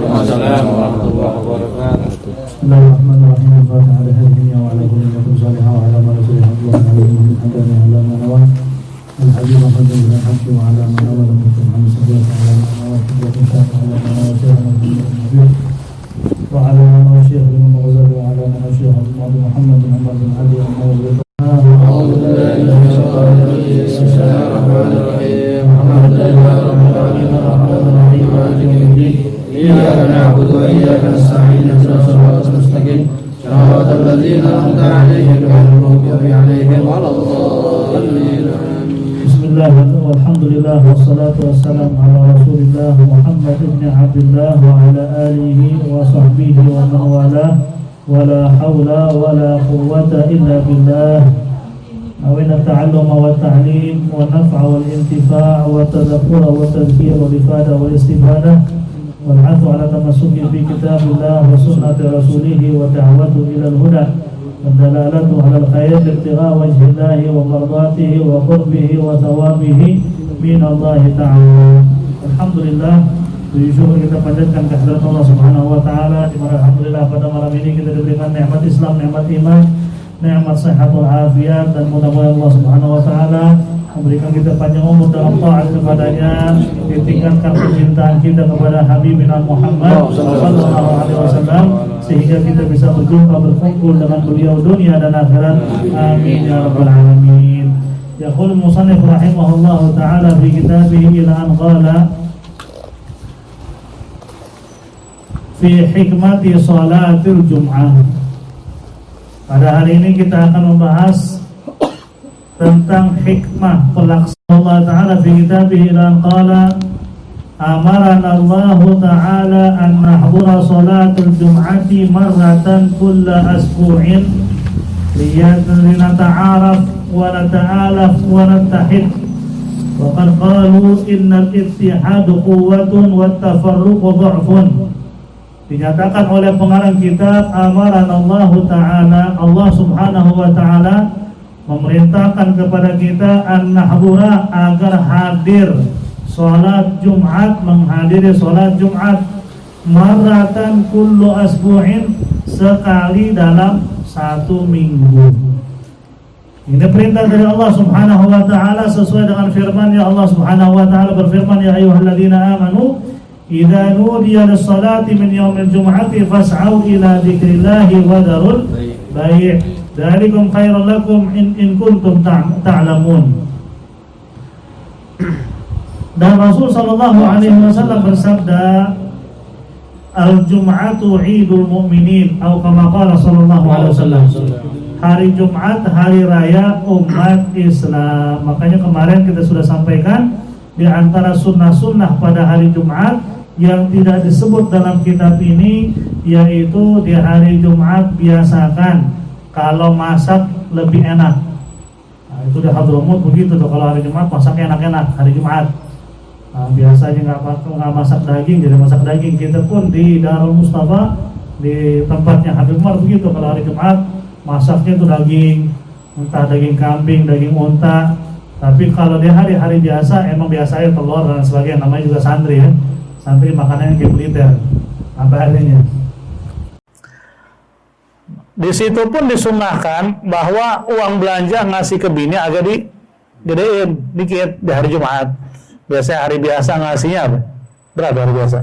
Waalaikumsalam warahmatullahi wabarakatuh. Bismillahirrahmanirrahim. Al-Fatihah ala hadhihi wa ala kulli nabiyyin salihah wa ala man rasulih Allahu alaihi wa sallam ala man nawa al-habib Muhammad bin Haqqi wa ala man nawa Muhammad sallallahu alaihi wa sallam ala man nawa wa ala man nawa syekh bin Mughazali wa ala man nawa syekh Muhammad bin Ahmad bin Ali wa ala A'udzu billahi minasyaitonir rajim. Bismillahirrahmanirrahim. Alhamdulillahi rabbil alamin arrahmanir rahim maliki yaumiddin. Iyyaka na'budu wa iyyaka nasta'in ihdinas siratal mustaqim siratal ladzina an'amta 'alaihim ghairil maghdubi 'alaihim waladdallin. Bismillahirrahmanirrahim. Alhamdulillah wassalatu wassalamu ala Rasulillah Muhammad ibn Abdullah wa ala alihi wa sahbihi wa man wala wala hawla wala quwwata illa billah. Awina ta'alluma wa ta'lim wa naf'a wal intifa' wa tadhakkura wa tadhkir wa ifada wa istifadah wal 'athu ala tamassuki bi kitabillah wa sunnati rasulih wa da'watu ila al-huda wa dalalatu ala al-khair ibtigha wajhillahi wa mardatihi wa qurbihi wa thawabihi min Allah ta'ala. Alhamdulillah, puji syukur kita panjatkan kehadirat Allah Subhanahu wa taala, di mana alhamdulillah pada malam ini kita diberikan nikmat Islam, nikmat iman, nikmat sehat wal afiat, dan mudah-mudahan Allah Subhanahu wa taala memberikan kita panjang umur dalam taat kepadanya, ditingkatkan kecintaan kita kepada Habibina Muhammad sallallahu alaihi wasallam, sehingga kita bisa berjumpa berkumpul dengan beliau dunia dan akhirat. Amin ya rabbal alamin. Yaqul musannif rahimahullahu taala fi kitabih ila an qala fi hikmati sholatil jum'ah. Pada hari ini kita akan membahas tentang hikmah pelaksanaan Allah Ta'ala fi kitabih ila qala amarana Allah Ta'ala an nahdura sholatul jum'ati marratan kulla asbu'in linata'araf wa nata'alaf wa nattahid wa qad qalu innal ittihadu quwwatun wat tafarruqu dha'fun. Dinyatakan oleh pengarang kitab amaran Allah Ta'ala, Allah Subhanahu wa Ta'ala memerintahkan kepada kita an-nahdura, agar hadir sholat Jumat, menghadiri sholat Jumat marratan kullu asbu'in, sekali dalam satu minggu. Ini perintah dari Allah Subhanahu wa Ta'ala sesuai dengan firman ya Allah Subhanahu wa Ta'ala berfirman, ya ayyuhalladzina amanu idza nudiya lis-salati min yaumil jum'ati fas'au ila dzikrillahi wa dzarul bai'. Dzalikum khairul lakum in kuntum ta'lamun. Dan Rasul sallallahu alaihi wasallam bersabda, al-jum'atu 'idul mu'minin atau kama qala sallallahu alaihi wasallam. Hari Jumat hari raya umat Islam. Makanya kemarin kita sudah sampaikan di antara sunnah-sunnah pada hari Jumat yang tidak disebut dalam kitab ini, yaitu di hari Jumat biasakan kalau masak lebih enak. Nah, itu di Hadramut begitu tuh, kalau hari Jumat masak enak-enak hari Jumat. Nah, biasanya nggak masak daging, jadi masak daging. Kita pun di Darul Mustafa, di tempatnya Habib Umar begitu, kalau hari Jumat masaknya itu daging, entah daging kambing, daging unta. Tapi kalau di hari-hari biasa emang biasanya telur dan sebagainya, namanya juga santri ya. Santri makanannya kayak militer, apa adanya. Di situ pun disunahkan bahwa uang belanja ngasih ke bini agak digedein dikit di hari Jumat. Biasanya hari biasa ngasihnya apa? Berapa hari biasa?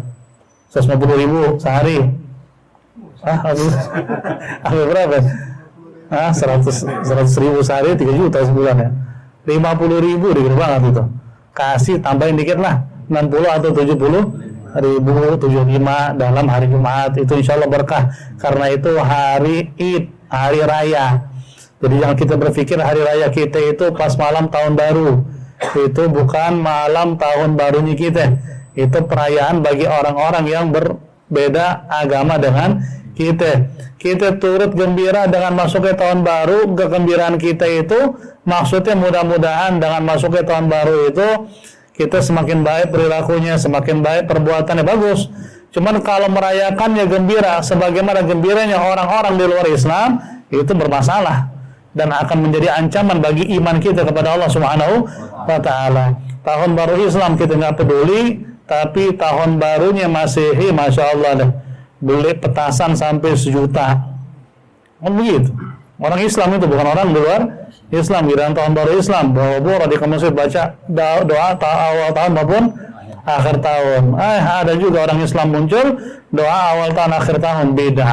150.000 sehari. Berapa? 100.000 sehari, 3 juta sebulan ya. 50.000 dikit banget itu. Kasih tambahin dikit lah, 60 atau 70.000, 75 dalam hari Jumat. Itu insya Allah berkah, karena itu hari Id, hari raya. Jadi jangan kita berpikir hari raya kita itu pas malam tahun baru. Itu bukan malam tahun barunya kita. Itu perayaan bagi orang-orang yang berbeda agama dengan kita. Kita turut gembira dengan masuknya tahun baru. Kegembiraan kita itu maksudnya mudah-mudahan dengan masuknya tahun baru itu kita semakin baik perilakunya, semakin baik perbuatannya, bagus. Cuman kalau merayakannya gembira sebagaimana gembiranya orang-orang di luar Islam, itu bermasalah dan akan menjadi ancaman bagi iman kita kepada Allah Subhanahu wa Ta'ala. Tahun baru Islam kita nggak peduli, tapi tahun barunya Masehi, Masya Allah deh, beli petasan sampai 1 juta. Kan begitu. Orang Islam itu, bukan orang luar Islam. Giliran tahun baru Islam, bawa di masjid baca doa awal tahun maupun akhir tahun. Ada juga orang Islam muncul doa awal tahun akhir tahun, beda.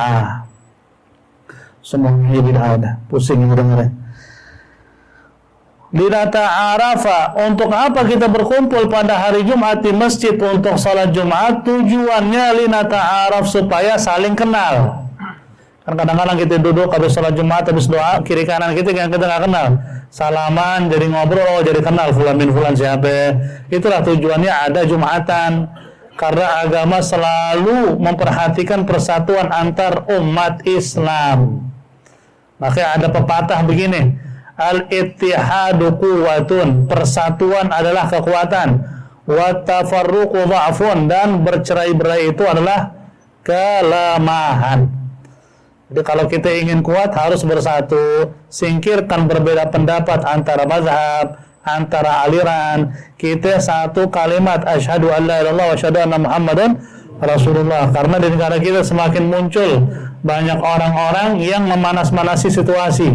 Semuanya beda, ada pusing dengarnya. Linata'arafa, untuk apa kita berkumpul pada hari Jumat di masjid untuk salat Jumat? Tujuannya linata'araf, supaya saling kenal. Kan kadang-kadang kita duduk habis salat Jumat, habis doa, kiri kanan kita nggak kenal, salaman jadi ngobrol, jadi kenal fulan bin fulan siapa. Itulah tujuannya ada Jumatan, karena agama selalu memperhatikan persatuan antar umat Islam. Makanya ada pepatah begini, al-ittihadu quwwatun, persatuan adalah kekuatan, wa tafarruqu dha'fun, dan bercerai-berai itu adalah kelemahan. Jadi kalau kita ingin kuat harus bersatu, singkirkan berbeda pendapat antara mazhab, antara aliran. Kita satu kalimat asyhadu an la ilaha illallah wa asyhadu anna muhammadan rasulullah. Karena di negara kita semakin muncul banyak orang-orang yang memanas-manasi situasi,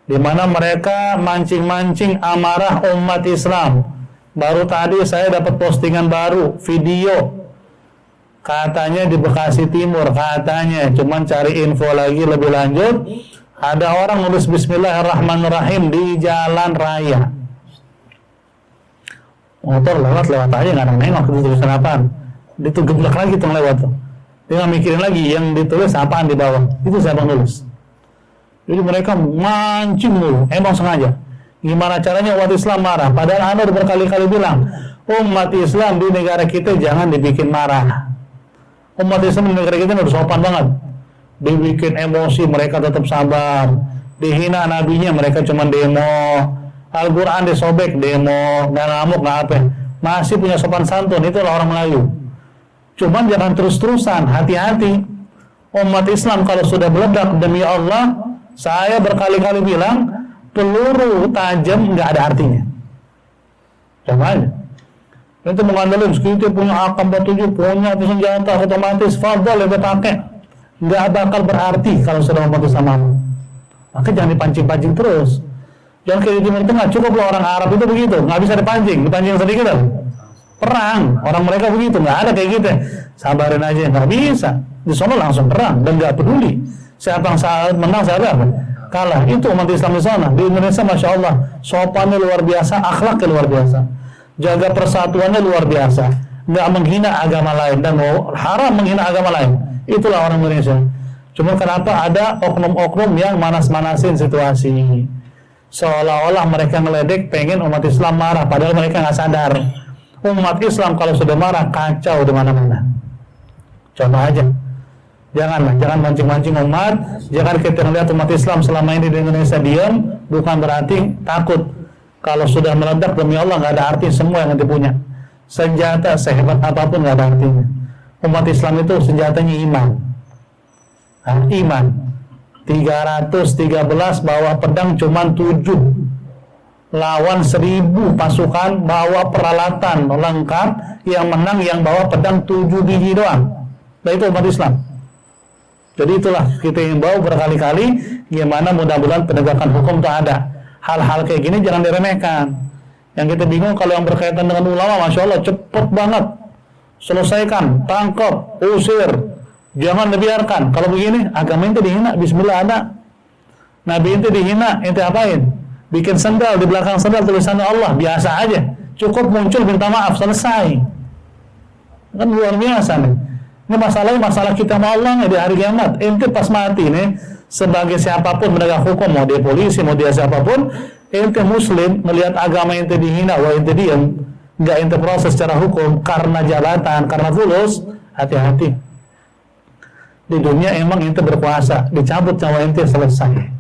di mana mereka mancing-mancing amarah umat Islam. Baru tadi saya dapat postingan baru, video katanya di Bekasi Timur, katanya, cuman cari info lagi lebih lanjut, ada orang nulis Bismillahirrahmanirrahim di jalan raya, motor lewat aja, nggak nengok itu tulisan apaan, itu geblak lagi tuh lewat tuh, dia nggak mikirin lagi yang ditulis apaan di bawah, itu siapa nulis. Jadi mereka mancing dulu, emang sengaja. Gimana caranya umat Islam marah? Padahal Anda berkali-kali bilang, umat Islam di negara kita jangan dibikin marah. Umat Islam di negara kita udah sopan banget, dibikin emosi mereka tetap sabar, dihina nabinya mereka cuma demo, Al-Quran disobek demo, nggak ngamuk nggak apa, masih punya sopan santun. Itulah orang Melayu. Cuman jangan terus-terusan, hati-hati. Umat Islam kalau sudah meledak, demi Allah, saya berkali-kali bilang, peluru tajam nggak ada artinya. Coba aja. Itu mengandalkan kita punya AK-47, punya senjata otomatis, fadhal lebih pakai, nggak bakal berarti kalau sudah umat Islam. Maka jangan dipancing-pancing terus. Jangan kayak di Timur Tengah, cukuplah orang Arab itu begitu, nggak bisa dipancing sedikit kan? Perang, orang mereka begitu, nggak ada kayak gitu. Sabarin aja, nggak bisa. Di sana langsung perang dan nggak peduli siapa yang menang, siapa apa kalah. Itu umat Islam di sana. Di Indonesia, masya Allah, sopannya luar biasa, akhlaknya luar biasa, jaga persatuannya luar biasa, nggak menghina agama lain dan haram menghina agama lain. Itulah orang Indonesia. Cuma kenapa ada oknum-oknum yang manas-manasin situasi, seolah-olah mereka ngeledek pengen umat Islam marah, padahal mereka nggak sadar umat Islam kalau sudah marah kacau di mana-mana. Contoh aja, jangan mancing-mancing umat. Jangan kita melihat umat Islam selama ini di Indonesia diam, bukan berarti takut. Kalau sudah meledak, demi Allah nggak ada arti semua yang nanti punya. Senjata sehebat apapun nggak ada artinya. Umat Islam itu senjatanya iman. Nah, iman. 313 bawa pedang cuman 7. Lawan 1000 pasukan bawa peralatan lengkap, yang menang yang bawa pedang 7 biji doang. Nah, itu umat Islam. Jadi itulah kita yang bawa berkali-kali, gimana mudah-mudahan penegakan hukum itu ada. Hal-hal kayak gini jangan diremehkan. Yang kita bingung kalau yang berkaitan dengan ulama, masya Allah cepet banget, selesaikan, tangkap, usir, jangan dibiarkan. Kalau begini agama itu dihina, bismillah ada. Nabi itu dihina, ente apain? Bikin sendal, di belakang sendal tulisannya Allah, biasa aja, cukup muncul minta maaf, selesai. Kan luar biasa nih. Ini masalah kita sama Allah nih di hari kiamat. Ente pas mati nih, sebagai siapapun penegak hukum, mau dia polisi, mau dia siapapun, ente muslim, melihat agama ente dihina, wah ente diam, nggak ente proses secara hukum karena jabatan, karena fulus, hati-hati. Di dunia emang ente berkuasa, dicabut nyawa ente, selesai.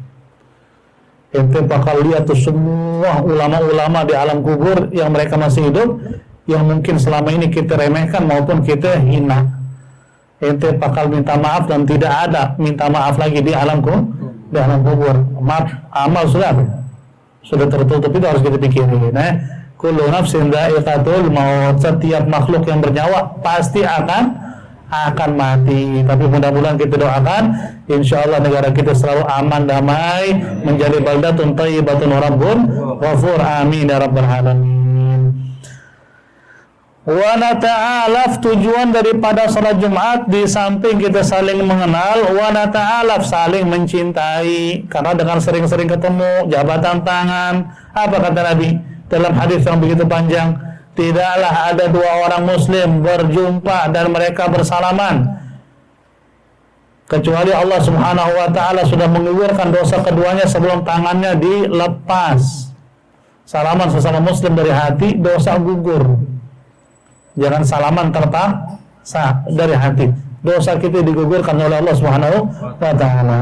Ente bakal lihat tuh semua ulama-ulama di alam kubur yang mereka masih hidup, yang mungkin selama ini kita remehkan maupun kita hina. Ente bakal minta maaf dan tidak ada minta maaf lagi di alam kubur. Maaf, amal sudah tertutup, itu harus kita pikirin. kullu nafsin dha'iqatul maut, setiap makhluk yang bernyawa pasti akan mati. Tapi mudah-mudahan kita doakan insyaallah negara kita selalu aman, damai, menjadi baldatun thayyibatun rabbun ghafur, amin ya rabbal alamin. Wa nata'alaf, tujuan daripada salat Jumat di samping kita saling mengenal, wa nata'alaf, saling mencintai, karena dengan sering-sering ketemu, jabatan tangan, apa kata Nabi dalam hadis yang begitu panjang, tidaklah ada dua orang muslim berjumpa dan mereka bersalaman kecuali Allah Subhanahu wa taala sudah menggugurkan dosa keduanya sebelum tangannya dilepas. Salaman sesama muslim dari hati, dosa gugur. Jangan salaman terpaksa dari hati, dosa kita digugurkan oleh Allah Subhanahu wa taala.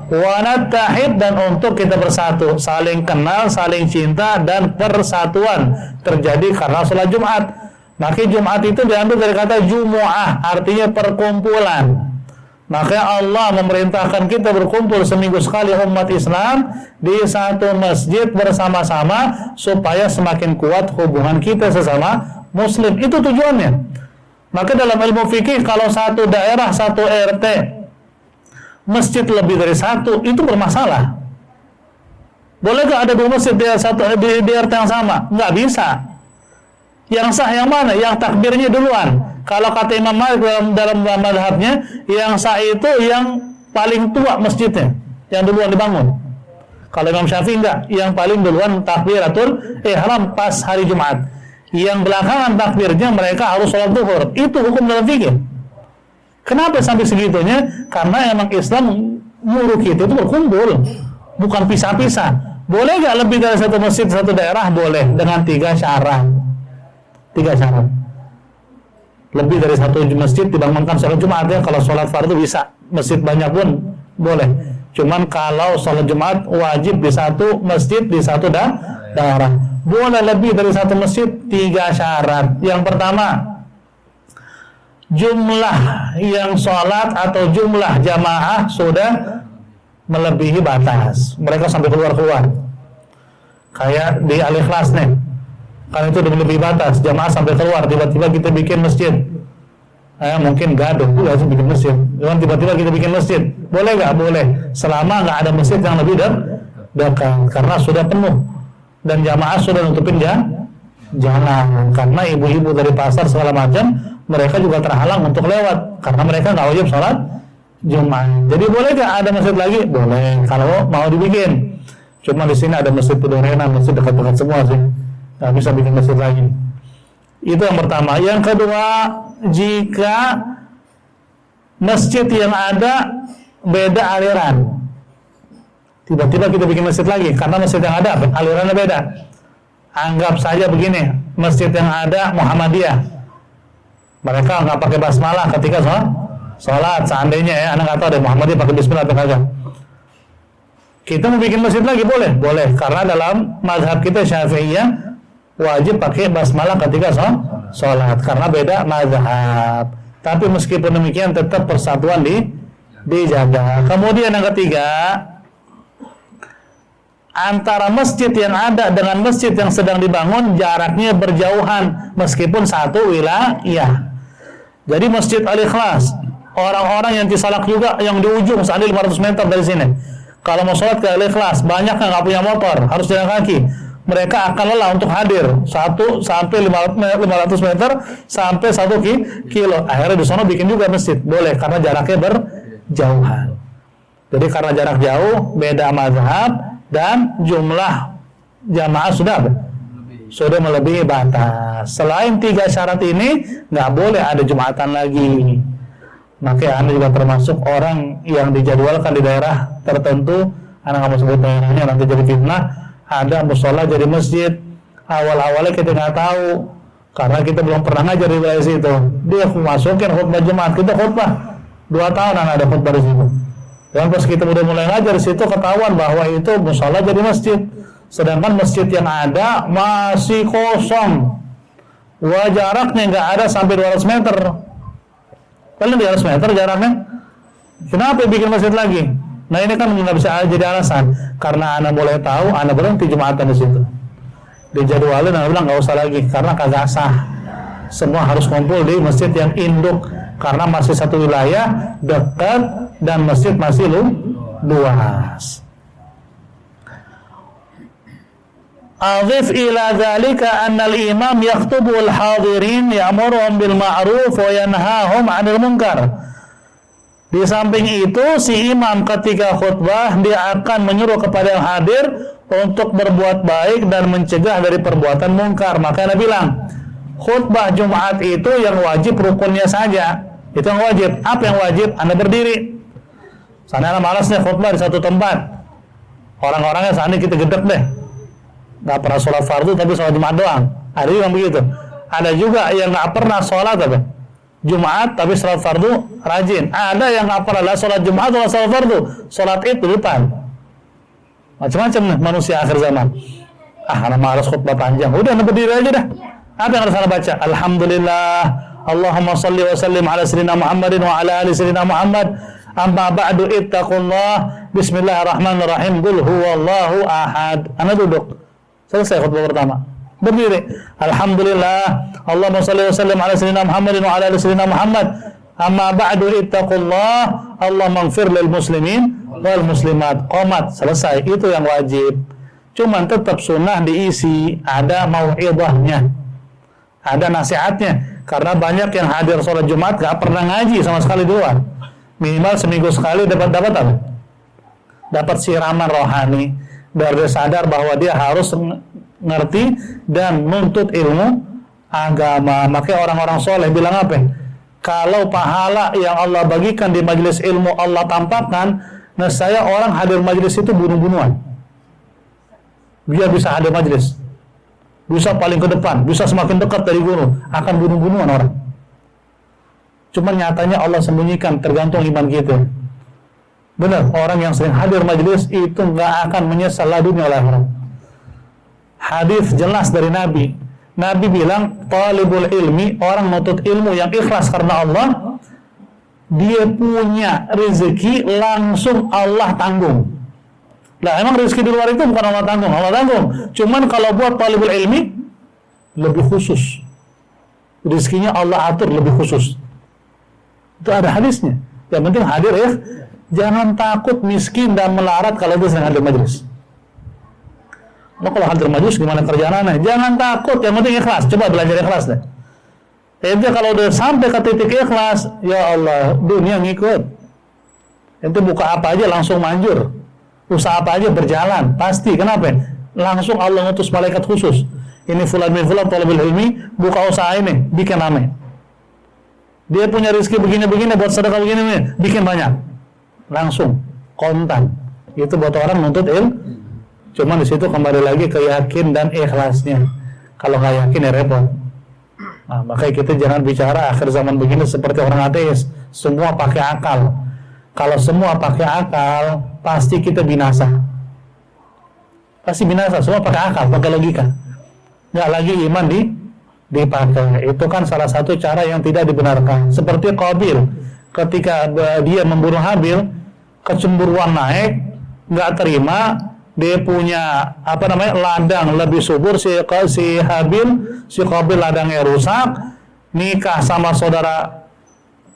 Wa nattahid, dan untuk kita bersatu, saling kenal, saling cinta, dan persatuan terjadi karena salat Jumat. Maka Jumat itu diambil dari kata Jumu'ah, artinya perkumpulan. Maka Allah memerintahkan kita berkumpul seminggu sekali umat Islam di satu masjid bersama-sama supaya semakin kuat hubungan kita sesama muslim. Itu tujuannya. Maka dalam ilmu fikih, kalau satu daerah, satu RT masjid lebih dari satu, itu bermasalah. Boleh gak ada dua masjid di RT yang sama? Nggak bisa. Yang sah yang mana? Yang takbirnya duluan. Kalau kata Imam Malik dalam madhabnya, yang sah itu yang paling tua masjidnya, yang duluan dibangun. Kalau Imam Syafi'i enggak, yang paling duluan takbiratul ihram pas hari Jumat. Yang belakangan takbirnya mereka harus sholat zuhur. Itu hukum dalam fikih. Kenapa sampai segitunya? Karena emang Islam nyuruh kita itu berkumpul, bukan pisah-pisah. Boleh gak lebih dari satu masjid, satu daerah? Boleh, dengan 3 syarat. 3 syarat. Lebih dari satu masjid dibangunkan sholat Jumat, ya. Kalau sholat fardu bisa, masjid banyak pun boleh. Cuman kalau sholat Jumat wajib di satu masjid, di satu daerah. Boleh lebih dari satu masjid, 3 syarat. Yang pertama, jumlah yang sholat atau jumlah jamaah sudah melebihi batas. Mereka sampai keluar-keluar. Kayak di Al-Ikhlas nih, kan itu udah melebihi batas, jamaah sampai keluar. Tiba-tiba kita bikin masjid, mungkin gaduh juga sih bikin masjid. Cuman tiba-tiba kita bikin masjid, boleh nggak? Boleh, selama nggak ada masjid yang lebih dekat, karena sudah penuh dan jamaah sudah nutupin jalan. Karena ibu-ibu dari pasar segala macam, mereka juga terhalang untuk lewat karena mereka nggak wajib sholat Jumat. Jadi boleh nggak ada masjid lagi? Boleh, kalau mau dibikin. Cuma di sini ada masjid Pudorena, masjid dekat-dekat semua sih, nggak bisa bikin masjid lagi. Itu yang pertama. Yang kedua, jika masjid yang ada beda aliran, tiba-tiba kita bikin masjid lagi karena masjid yang ada alirannya beda. Anggap saja begini, masjid yang ada Muhammadiyah, mereka nggak pakai basmalah ketika sholat. Seandainya ya, anak nggak tahu deh Muhammadiyah pakai bismillah atau kagak. Kita mau bikin masjid lagi boleh, karena dalam mazhab kita Syafi'iyah wajib pakai basmalah ketika sholat karena beda mazhab. Tapi meskipun demikian tetap persatuan dijaga. Kemudian yang ketiga, antara masjid yang ada dengan masjid yang sedang dibangun jaraknya berjauhan meskipun satu wilayah. Jadi masjid Al-Ikhlas, orang-orang yang Cisalak juga yang di ujung, seandainya 500 meter dari sini, kalau mau sholat ke Al-Ikhlas, banyak yang nggak punya motor, harus jalan kaki. Mereka akan lelah untuk hadir 1 sampai 500 meter sampai 1 kilo. Akhirnya di sana bikin juga masjid, boleh karena jaraknya berjauhan. Jadi karena jarak jauh, beda mazhab, dan jumlah jamaah sudah melebihi batas. Selain 3 syarat ini, nggak boleh ada Jumatan lagi. Maka Anda juga termasuk orang yang dijadwalkan di daerah tertentu. Anda nggak mau sebut daerahnya, nanti jadi fitnah. Ada musola jadi masjid. Awal-awalnya kita nggak tahu karena kita belum pernah ngajar di wilayah situ. Dia masukin khutbah Jumat, kita khutbah 2 tahun ada khutbah di situ. Dan pas kita udah mulai ngajar di situ, ketahuan bahwa itu musola jadi masjid. Sedangkan masjid yang ada masih kosong. Jaraknya nggak ada sampai 200 meter. Paling 200 meter jaraknya. Kenapa bikin masjid lagi? Nah ini kan nggak bisa jadi alasan. Karena Anda boleh tahu, Anda berhenti Jumatan di situ. dijadwalin, dan bilang nggak usah lagi karena kagak sah. Semua harus kumpul di masjid yang induk karena masih satu wilayah dekat dan masjid masih luas. Adhif ila dzalika anna al-imam yaktubu al-hadirin ya'muruhum bil ma'ruf wa yanhahum 'anil munkar. Di samping itu si imam ketika khutbah dia akan menyuruh kepada yang hadir untuk berbuat baik dan mencegah dari perbuatan mungkar. Maka Nabi bilang, khutbah Jumat itu yang wajib rukunnya saja. Itu yang wajib. Apa yang wajib? Anda berdiri. Sana malasnya khutbah di satu tempat. Orang-orangnya sana kita gedek deh. Nggak pernah sholat fardu tapi sholat Jumat doang. Ada yang begitu. Ada juga yang nggak pernah sholat Jumat tapi sholat fardu rajin. Ada yang nggak pernah sholat Jumat atau sholat fardu, sholat Id di depan. Macam-macam nih manusia akhir zaman. Anak malas khutbah panjang. Udah anda berdiri aja dah. Apa yang harus anda baca? Alhamdulillah. Allahumma salli wa sallim ala sayyidina Muhammadin wa ala ali sayyidina Muhammad. Amma ba'du ittaqullah. Bismillahirrahmanirrahim. Qul huwallahu ahad. Anda duduk. Selesai khutbah pertama. Berdiri. Alhamdulillah. Allahumma salli wa sallim ala sayyidina Muhammadin wa ala ali sayyidina Muhammad. Amma ba'du ittaqullah. Allahumma ighfir lil muslimin wal muslimat. Qomat. Selesai. Itu yang wajib. Cuman tetap sunnah diisi. Ada mau'idahnya. Ada nasihatnya. Karena banyak yang hadir sholat Jumat gak pernah ngaji sama sekali di luar. Minimal seminggu sekali dapat apa? Dapat siraman rohani. Biar dia sadar bahwa dia harus ngerti dan nuntut ilmu agama. Makanya orang-orang soleh bilang apa? Kalau pahala yang Allah bagikan di majelis ilmu Allah tampakkan, nah saya orang hadir majelis itu bunuh-bunuhan. Dia bisa hadir majelis, bisa paling ke depan, bisa semakin dekat dari guru, akan bunuh-bunuhan orang. Cuman nyatanya Allah sembunyikan, tergantung iman kita. Benar, orang yang sering hadir majelis itu nggak akan menyesal la dunia wal akhirat. Hadis jelas dari Nabi. Nabi bilang, talibul ilmi, orang menuntut ilmu yang ikhlas karena Allah, dia punya rezeki langsung Allah tanggung. Lah emang rezeki di luar itu bukan Allah tanggung, Allah tanggung. Cuman kalau buat talibul ilmi lebih khusus. Rezekinya Allah atur lebih khusus. Itu ada hadisnya. Yang penting hadir ya. Jangan takut miskin dan melarat kalau dia sedang hadir majelis. Lo kalau hadir majelis gimana kerjaan aneh? Jangan takut, yang penting ikhlas. Coba belajar ikhlas deh. Ente kalau udah sampai ke titik ikhlas, ya Allah, dunia ngikut. Ente buka apa aja langsung manjur. Usaha apa aja berjalan, pasti. Kenapa? Langsung Allah ngutus malaikat khusus. Ini fulan bin fulan talibul ilmi, buka usaha ini, bikin rame. Dia punya rezeki begini-begini, buat sedekah begini-begini, bikin banyak. Langsung kontan. Itu buat orang nuntut ilmu. Cuman di situ kembali lagi ke yakin dan ikhlasnya. Kalau nggak yakin ya repot. Nah, makanya kita jangan bicara akhir zaman begini seperti orang ateis. Semua pakai akal. Kalau semua pakai akal, pasti kita binasa. Pasti binasa. Semua pakai akal, pakai logika. Nggak lagi iman dipakai. Itu kan salah satu cara yang tidak dibenarkan. Seperti Qabil, ketika dia membunuh Habil, kecemburuan naik, nggak terima, dia punya ladang lebih subur, si Habil, si Qabil ladangnya rusak, nikah sama saudara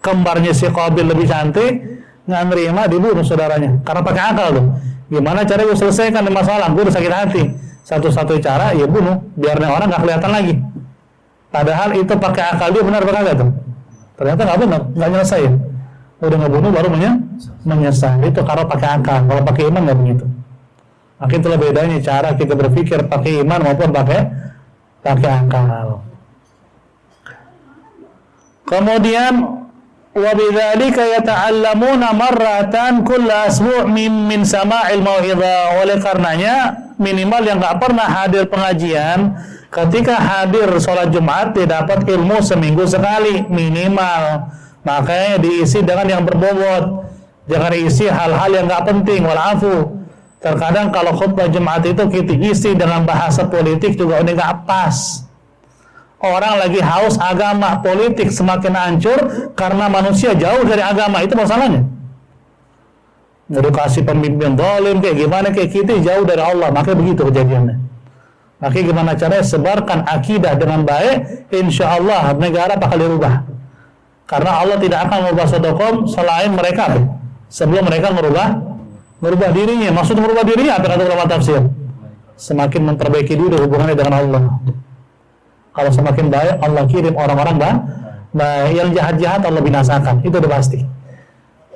kembarnya si Qabil lebih cantik, nggak nerima, dibunuh saudaranya karena pakai akal tuh. Gimana cara gue selesaikan masalah? Gue udah sakit hati. Satu-satu cara ya bunuh, biar orang nggak kelihatan lagi. Padahal itu pakai akal dia benar apa tuh? Ternyata nggak benar, nggak nyelesain. Udah ngebunuh baru menyesal. Itu kalau pakai akal. Kalau pakai iman nggak begitu. Maka itulah bedanya cara kita berpikir pakai iman maupun pakai akal. Kemudian wabidzalika yata'allamuna marratan kulla asbu' min sama'il mau'izah. Oleh karenanya minimal yang nggak pernah hadir pengajian, ketika hadir sholat Jumat dia dapat ilmu seminggu sekali minimal. Makanya diisi dengan yang berbobot, jangan isi hal-hal yang nggak penting. Walafu, terkadang kalau khutbah Jumat itu kita isi dengan bahasa politik juga udah nggak pas. Orang lagi haus agama, politik semakin hancur karena manusia jauh dari agama. Itu masalahnya. Edukasi pemimpin zalim kayak gimana, kayak kita jauh dari Allah, makanya begitu kejadiannya. Maka gimana caranya sebarkan akidah dengan baik, insya Allah negara bakal dirubah. Karena Allah tidak akan merubah suatu kaum selain mereka sebelum mereka merubah dirinya. Maksud merubah dirinya apa kata ulama tafsir? Semakin memperbaiki diri hubungannya dengan Allah. Kalau semakin baik, Allah kirim orang-orang baik. Yang jahat-jahat Allah binasakan. Itu udah pasti.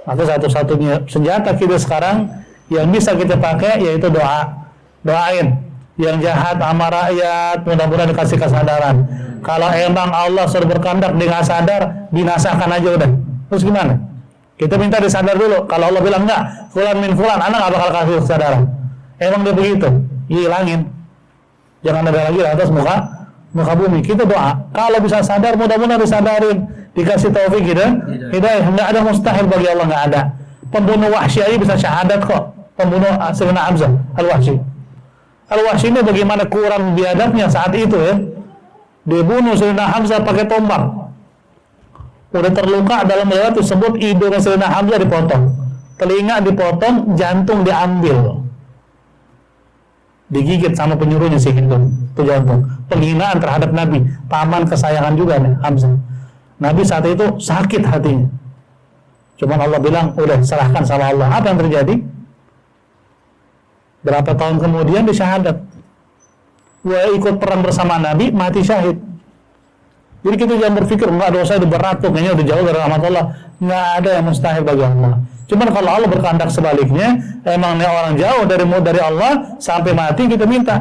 Maka satu-satunya senjata kita sekarang yang bisa kita pakai yaitu doa. Doain yang jahat sama rakyat, mudah-mudahan dikasih kesadaran. Kalau emang Allah sudah berkehendak dia nggak sadar, binasakan aja udah. Terus gimana? Kita minta disadar dulu. Kalau Allah bilang enggak, fulan min fulan, anak nggak bakal kasih kesadaran. Emang dia begitu, hilangin. Jangan ada lagi atas muka bumi. Kita doa. Kalau bisa sadar, mudah-mudahan disadarin, dikasih taufik gitu. Hidayah. Nggak ada mustahil bagi Allah, nggak ada. Pembunuh Wahsy aja bisa syahadat kok. Pembunuh Sayyidina Hamzah Al-Wahsy. Al-Wahsy ini bagaimana kurang biadabnya saat itu ya. Dia bunuh Sayyidina Hamzah pakai tombak. Udah terluka dalam lewat tersebut, hidung Sayyidina Hamzah dipotong, telinga dipotong, jantung diambil, digigit sama penyuruhnya si hidung, itu jantung. Penghinaan terhadap Nabi, paman kesayangan juga nih Hamzah. Nabi saat itu sakit hatinya. Cuman Allah bilang, udah serahkan sama Allah. Apa yang terjadi? Berapa tahun kemudian dia syahadat. Wah, ikut perang bersama Nabi, mati syahid. Jadi kita jangan berpikir, enggak, dosa itu berat tuh, kayaknya udah jauh dari rahmat Allah. Enggak ada yang mustahil bagi Allah. Cuman kalau Allah berkehendak sebaliknya, emangnya orang jauh dari Allah sampai mati kita minta.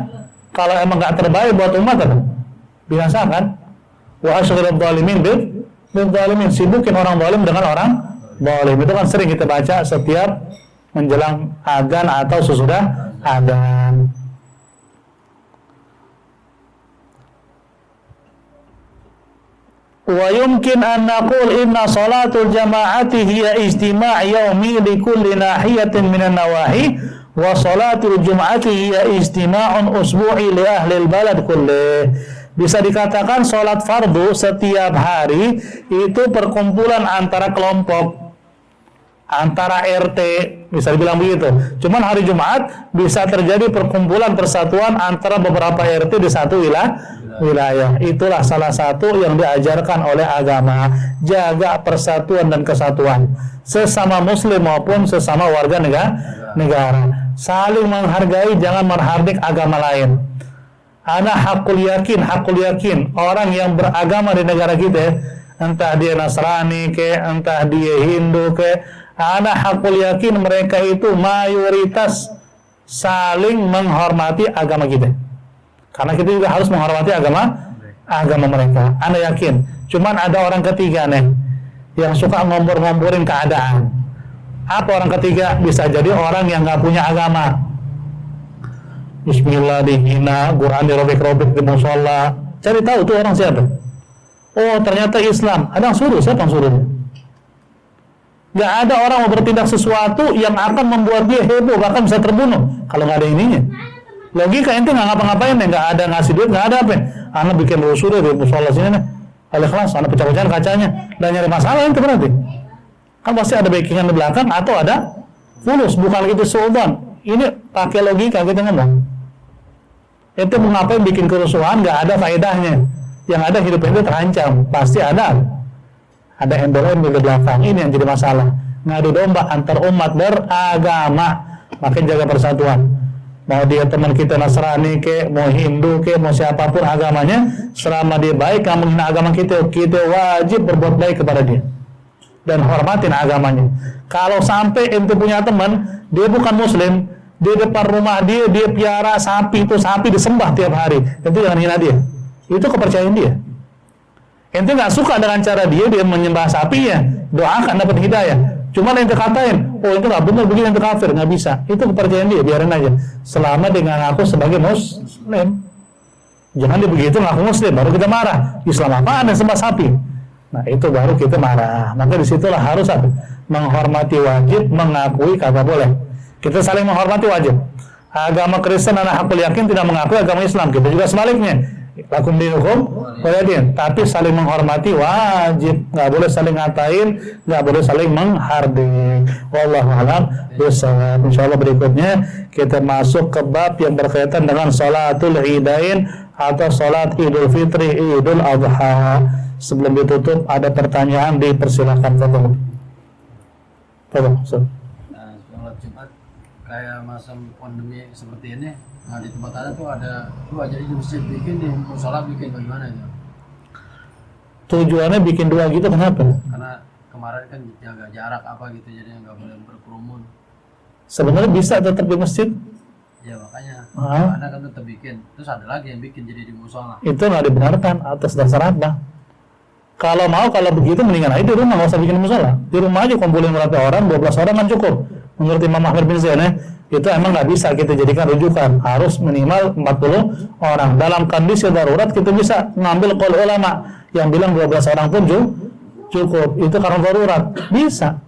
Kalau emang enggak terbaik buat umat, binasakan. Wa asyghilal zalimin bil zalimin, sibukin orang zalim dengan orang zalim. Itu kan sering kita baca setiap menjelang adzan atau sesudah adzan. Wa yumkin an naqul inna salatul jama'ati hiya ijtima' yaumi li kulli nahiyatin minan nawahi wa salatul jum'ati hiya ijtima'un usbu'i li ahli al-balad kullih. Bisa dikatakan salat fardu setiap hari itu perkumpulan antara kelompok, antara RT, bisa dibilang begitu. Cuman hari Jumat bisa terjadi perkumpulan persatuan antara beberapa RT di satu wilayah. Itulah salah satu yang diajarkan oleh agama. Jaga persatuan dan kesatuan sesama muslim maupun sesama warga negara. Saling menghargai, jangan menghardik agama lain. Ana hakul yakin orang yang beragama di negara kita, entah dia Nasrani ke, entah dia Hindu ke, ana hakul yakin mereka itu mayoritas saling menghormati agama kita. Karena kita juga harus menghormati agama mereka. Ana yakin. Cuman ada orang ketiga nih yang suka ngompor-ngomporin keadaan. Apa orang ketiga? Bisa jadi orang yang nggak punya agama. Bismillah dihina, Quran dirobek-robek di musola. Cari tahu tuh orang siapa. Oh, ternyata Islam. Ada yang suruh, siapa yang suruh? Nggak ada orang mau bertindak sesuatu yang akan membuat dia heboh, bahkan bisa terbunuh kalau nggak ada ininya. Logika ente nggak ngapa-ngapain nih, nggak ada ngasih duit, nggak ada apa. Anak bikin rusuh deh di musola sini nih, al-ikhlas, anak pecah-pecahan kacanya, dan nyari masalah itu berarti. Kan pasti ada backingan di belakang atau ada fulus, bukan gitu sultan. Ini pakai logika kita ngomong. Ente mau ngapain bikin kerusuhan, nggak ada faedahnya. Yang ada hidup ente terancam, pasti ada embel-embel di belakang. Ini yang jadi masalah. Ngadu domba antar umat beragama. Makin jaga persatuan. Mau dia teman kita Nasrani ke, mau Hindu ke, mau siapapun agamanya, selama dia baik, nggak menghina agama kita wajib berbuat baik kepada dia dan hormatin agamanya. Kalau sampai ente punya teman, dia bukan muslim, di depan rumah dia piara sapi, itu sapi disembah tiap hari, itu jangan hina dia. Itu kepercayaan dia. Ente nggak suka dengan cara dia menyembah sapinya, doakan dapat hidayah. Cuma ente katain, oh itu nggak benar, begini ente kafir, nggak bisa. Itu kepercayaan dia, biarin aja. Selama dia nggak ngaku sebagai muslim, jangan dia begitu ngaku muslim, baru kita marah. Islam apaan yang sembah sapi? Nah itu baru kita marah. Maka disitulah harus menghormati wajib, mengakui kagak boleh. Kita saling menghormati wajib. Agama Kristen anak hakul yakin tidak mengakui agama Islam. Kita juga sebaliknya. lakum dinukum waliyadin. Tapi saling menghormati wajib, nggak boleh saling ngatain, nggak boleh saling menghardik. Wallahu a'lam bishawab. Insyaallah berikutnya kita masuk ke bab yang berkaitan dengan sholatul idain atau sholat Idul Fitri, Idul Adha. Sebelum ditutup ada pertanyaan, dipersilakan. Tolong. Nah, sholat Jumat kayak masa pandemi seperti ini, nah di tempat ada tuh ada dua, jadi di masjid bikin, di musola bikin, bagaimana itu? Tujuannya bikin dua gitu kenapa? Karena kemarin kan jaga jarak apa gitu, jadi nggak boleh berkerumun. Sebenarnya bisa tetap di masjid. Ya makanya, Ah. anak kan tetap bikin. Terus ada lagi yang bikin jadi di musola. Itu nggak dibenarkan atas dasar apa? Kalau mau, kalau begitu mendingan aja di rumah, nggak usah bikin musola. Di rumah aja kumpulin berapa orang, 12 orang kan cukup. Menurut Imam Ahmad bin Zain, itu emang nggak bisa kita jadikan rujukan. Harus minimal 40 orang. Dalam kondisi darurat kita bisa ngambil qaul ulama yang bilang 12 orang pun cukup. Itu karena darurat. Bisa.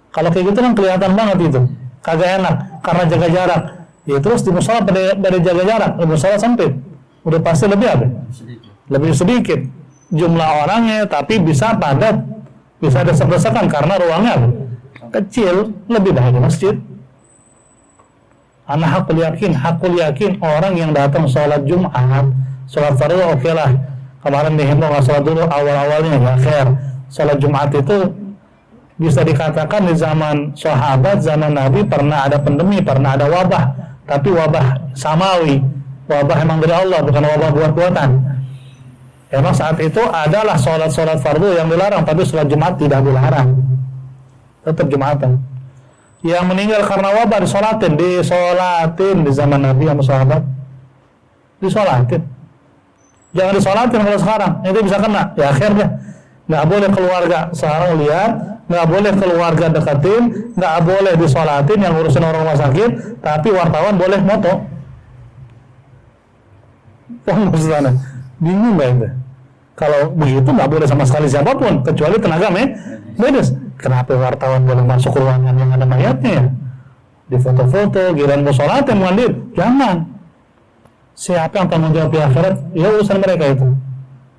Kalau kayak gitu kan kelihatan banget itu. Kagak enak karena jaga jarak. Ya terus di musola pada jaga jarak, di musola sempit. Udah pasti lebih apa? Sedikit. Lebih sedikit jumlah orangnya, tapi bisa padat, bisa desak-desakan karena ruangnya kecil, lebih baik di masjid. Anak hakul yakin orang yang datang sholat Jumat, sholat fardu oke lah. Kemarin dihimbau nggak sholat dulu awal-awalnya, ya khair. Sholat Jumat itu bisa dikatakan di zaman sahabat, zaman Nabi pernah ada pandemi, pernah ada wabah, tapi wabah samawi, wabah emang dari Allah, bukan wabah buat-buatan. Emang saat itu adalah sholat fardu yang dilarang, tapi sholat Jumat tidak dilarang, tetap Jumatan. Yang meninggal karena wabah disolatin di zaman Nabi sama sahabat, disolatin. Jangan disolatin kalau sekarang, itu bisa kena. Ya akhirnya nggak boleh keluarga sekarang lihat, nggak boleh keluarga deketin, nggak boleh disolatin yang ngurusin orang rumah sakit, tapi wartawan boleh moto. Wah maksudnya bingung nggak itu? Kalau begitu nggak boleh sama sekali siapapun, kecuali tenaga medis. Kenapa wartawan boleh masuk ruangan yang ada mayatnya ya? Di foto-foto, giliran mau sholatin, mandi, jangan. Siapa yang tanggung jawab di akhirat? Ya urusan mereka itu.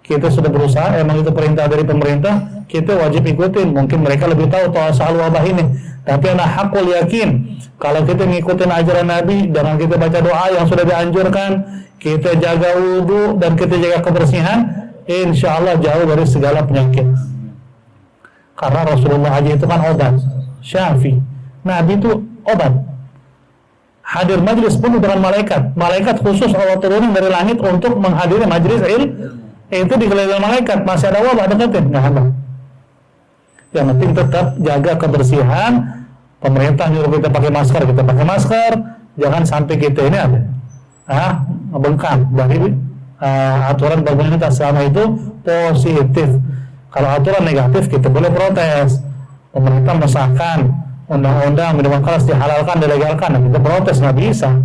Kita sudah berusaha, emang itu perintah dari pemerintah, kita wajib ikutin. Mungkin mereka lebih tahu soal wabah ini. Tapi anak hakul yakin, kalau kita ngikutin ajaran Nabi, dengan kita baca doa yang sudah dianjurkan, kita jaga wudhu dan kita jaga kebersihan, insya Allah jauh dari segala penyakit. Karena Rasulullah aja itu kan obat, syafi. Nabi itu obat. Hadir majlis penuh dengan malaikat. Malaikat khusus Allah turunin dari langit untuk menghadiri majlis itu dikelilingi malaikat. Masih ada wabah deketin, nggak ada. Yang penting tetap jaga kebersihan. Pemerintah nyuruh kita pakai masker. Jangan sampai kita ini ada ngebengkak dari aturan pemerintah. Selama itu positif. Kalau aturan negatif kita boleh protes. Pemerintah mesahkan undang-undang minuman keras dihalalkan, dilegalkan, dan kita protes, nggak bisa.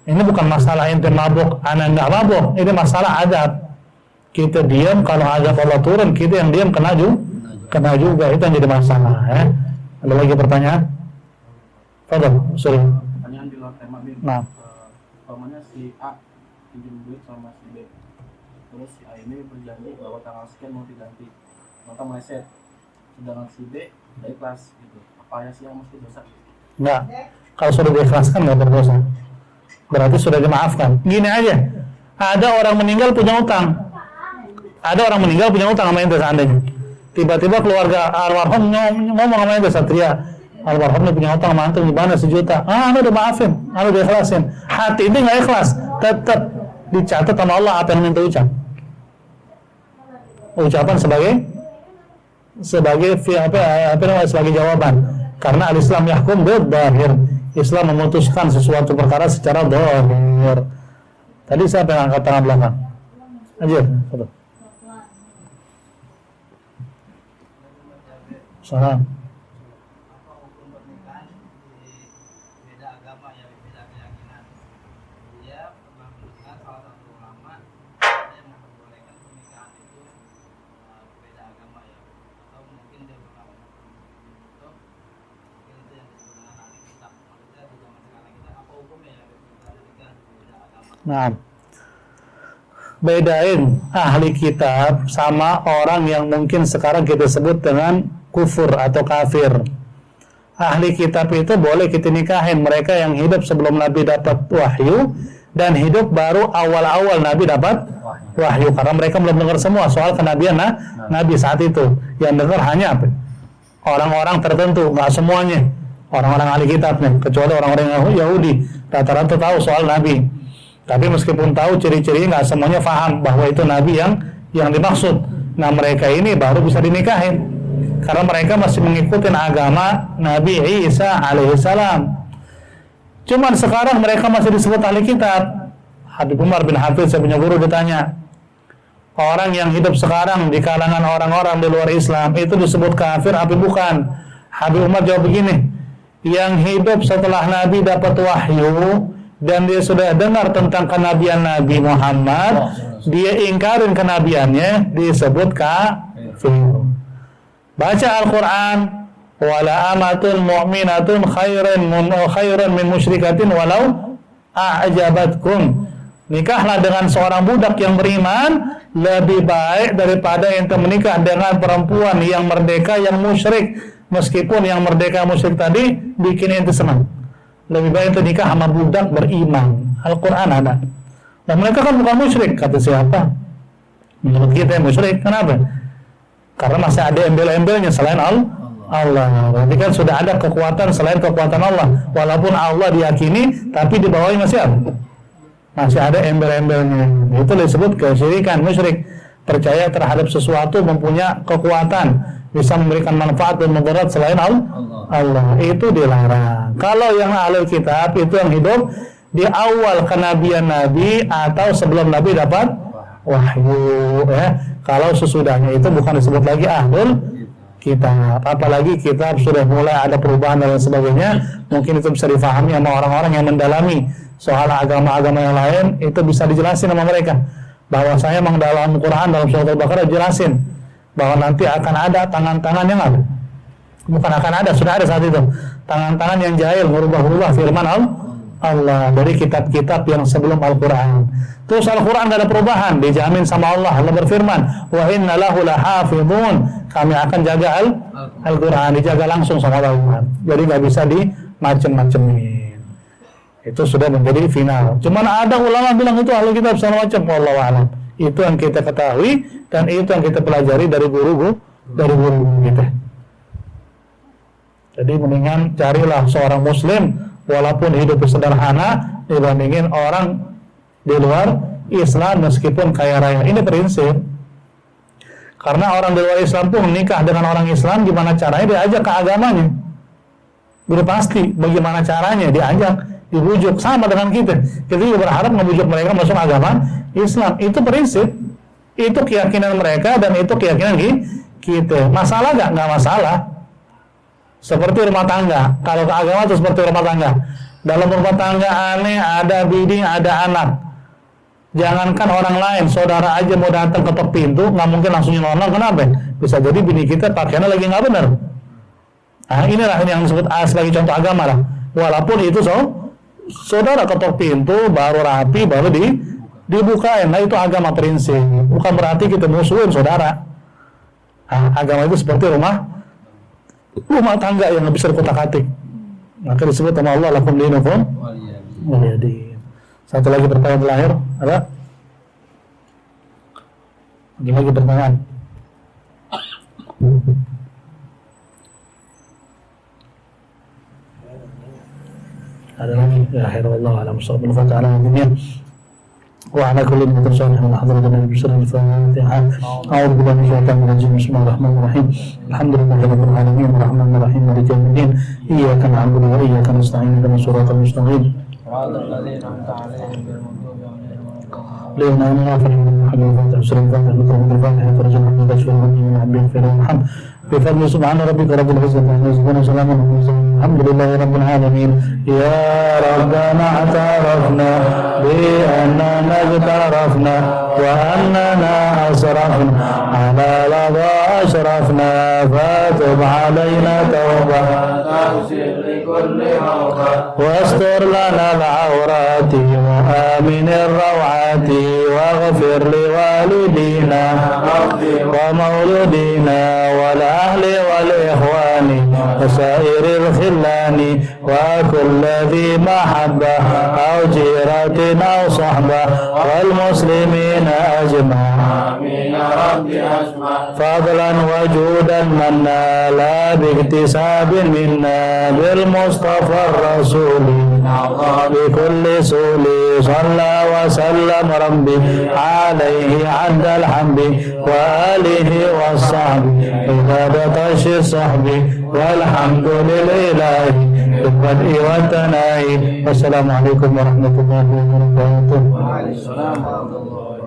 Ini bukan masalah ente mabuk, anak nggak mabuk. Ini masalah adab. Kita diam, kalau adab Allah turun, kita yang diam kena juga. Itu yang jadi masalah. Ada lagi pertanyaan? Fadhol, sorry. Pertanyaan di luar tema bin. Nah, Umpamanya si A pinjam duit sama si B, terus si A ini berjanji bahwa tanggal sekian mau diganti, maka meleset. Sedangkan si B udah ikhlas gitu. Apa ya sih yang mesti dosa? enggak. Kalau sudah diikhlaskan nggak berdosa. Berarti sudah dimaafkan. Gini aja, ada orang meninggal punya utang. Sama ente seandainya. Tiba-tiba keluarga almarhum ngomong sama ente, Satria, almarhumnya punya utang sama antum gimana 1 juta. Anda udah maafin, Anda udah ikhlasin. Hati ini nggak ikhlas, tetap dicatat sama Allah apa yang minta ucapan sebagai jawaban. Karena al-Islam yahkum bil-dhahir. Islam memutuskan sesuatu perkara secara dhahir. Tadi siapa yang angkat tangan belakang? Anjir, betul. Salam. Nah, bedain ahli kitab sama orang yang mungkin sekarang kita sebut dengan kufur atau kafir. Ahli kitab itu boleh kita nikahin mereka yang hidup sebelum Nabi dapat wahyu dan hidup baru awal-awal Nabi dapat wahyu, karena mereka belum dengar semua soal kenabian Nabi saat itu. Yang dengar hanya orang-orang tertentu, nggak semuanya orang-orang ahli kitabnya, kecuali orang-orang Yahudi rata-rata tahu soal Nabi. Tapi meskipun tahu ciri-cirinya, nggak semuanya paham bahwa itu Nabi yang dimaksud. Nah, mereka ini baru bisa dinikahin karena mereka masih mengikuti agama Nabi Isa alaihissalam. Cuman sekarang mereka masih disebut ahli kitab. Habib Umar bin Hafiz, saya punya guru, ditanya, orang yang hidup sekarang di kalangan orang-orang di luar Islam itu disebut kafir apa bukan? Habib Umar jawab begini, yang hidup setelah Nabi dapat wahyu dan dia sudah dengar tentang kenabian Nabi Muhammad, dia ingkarin kenabiannya, disebut kafir. Baca Al-Quran, wala amatun mu'minatun khairan min musyrikatin walau a'jabatkum. Nikahlah dengan seorang budak yang beriman lebih baik daripada ente menikah dengan perempuan yang merdeka yang musyrik, meskipun yang merdeka musyrik tadi bikin ente senang. Lebih baik ente nikah sama budak beriman. Al-Quran ada. Dan mereka kan bukan musyrik, kata siapa? Menurut kita musyrik. Kenapa? Karena masih ada embel-embelnya selain Allah. Berarti kan sudah ada kekuatan selain kekuatan Allah. Walaupun Allah diyakini, tapi di bawahnya masih ada embel-embelnya. Itu disebut kesyirikan, musyrik. Percaya terhadap sesuatu mempunyai kekuatan, bisa memberikan manfaat dan mudarat selain Allah. Itu dilarang. Kalau yang ahlul kitab itu yang hidup di awal kenabian Nabi atau sebelum Nabi dapat wahyu, ya. Kalau sesudahnya itu bukan disebut lagi ahlul kitab. Apalagi kitab sudah mulai ada perubahan dan sebagainya, mungkin itu bisa difahami sama orang-orang yang mendalami soal agama-agama yang lain. Itu bisa dijelasin sama mereka bahwa saya memang dalam Quran, dalam surat Al-Baqarah jelasin bahwa nanti akan ada tangan-tangan yang ada, bukan akan ada, sudah ada saat itu tangan-tangan yang jahil merubah-rubah firman Allah dari kitab-kitab yang sebelum Al-Quran. Terus Al-Quran gak ada perubahan, dijamin sama Allah. Allah berfirman, wa inna lahu lahafidhun, kami akan jaga Al-Quran, dijaga langsung sama Allah. Jadi gak bisa dimacem-macemin. Itu sudah menjadi final. Cuman ada ulama bilang itu ahli kitab segala macam, wallahu a'lam. Itu yang kita ketahui dan itu yang kita pelajari dari guru kita. Jadi mendingan carilah seorang muslim walaupun hidup sederhana dibandingin orang di luar Islam meskipun kaya raya. Ini prinsip. Karena orang di luar Islam pun menikah dengan orang Islam, gimana caranya diajak ke agamanya. Udah pasti bagaimana caranya diajak, dibujuk, sama dengan kita. Kita juga berharap membujuk mereka masuk agama Islam. Itu prinsip. Itu keyakinan mereka dan itu keyakinan kita. Masalah nggak? Nggak masalah. Seperti rumah tangga. Kalau ke agama itu seperti rumah tangga. Dalam rumah tangga aneh, ada bidding, ada anak. Jangankan orang lain, saudara aja mau datang ketok pintu, nggak mungkin langsung nyelonong. Kenapa? Bisa jadi bini kita pakaiannya lagi nggak benar. Nah, inilah yang disebut sebagai contoh agama lah. Walaupun itu saudara ketok pintu, baru rapi, baru dibukain. Nah, itu agama prinsip. Bukan berarti kita musuhin saudara. Nah, agama itu seperti rumah tangga yang bisa dikotak-atik. Maka disebut sama Allah lakum dinukum waliyadin. Satu lagi pertanyaan terakhir, ada? Lagi pertanyaan. Ada lagi? Ya akhirullah alam subhanahu wa ta'ala amin. وعلى كل من تصالح من حضرة النبي بسر الفاتحة أعوذ بالله من الشيطان الرجيم بسم الله الرحمن الرحيم الحمد لله رب العالمين الرحمن الرحيم مالك يوم الدين إياك نعبد وإياك نستعين اهدنا الصراط المستقيم صراط الذين أنعمت عليهم غير المغضوب عليهم ولا الضالين غافر من محمد فاتح سر الفاتحة لكم بالفاتحة فرجنا من كشف الهم من عبد خير محمد بفضل سبحان ربك رب العزة عما يصفون وسلام على المرسلين الحمد لله رب العالمين يا ربنا اعترفنا بأننا اغترفنا وأننا أسرفنا على لظى أشرفنا فتب علينا توبة ويسر لكل أوقات واستر لنا العورات وآمن الروعات واغفر لوالدينا ومولودينا والأهل والإخوان وسائر الخلان وكل ذي محبة أو جيرة أو صحبة والمسلمين أجمعين آمين يا رب أجمع فضلا وجودا منا لا باكتساب منا بالمصطفى الرسول بكل سول صلى وسلم ربي عليه عند الحمد وآله والصحب عبادة الصحب والحمد لله بالبدء والثناء والسلام عليكم ورحمة الله وبركاته. وعليكم السلام ورحمة الله.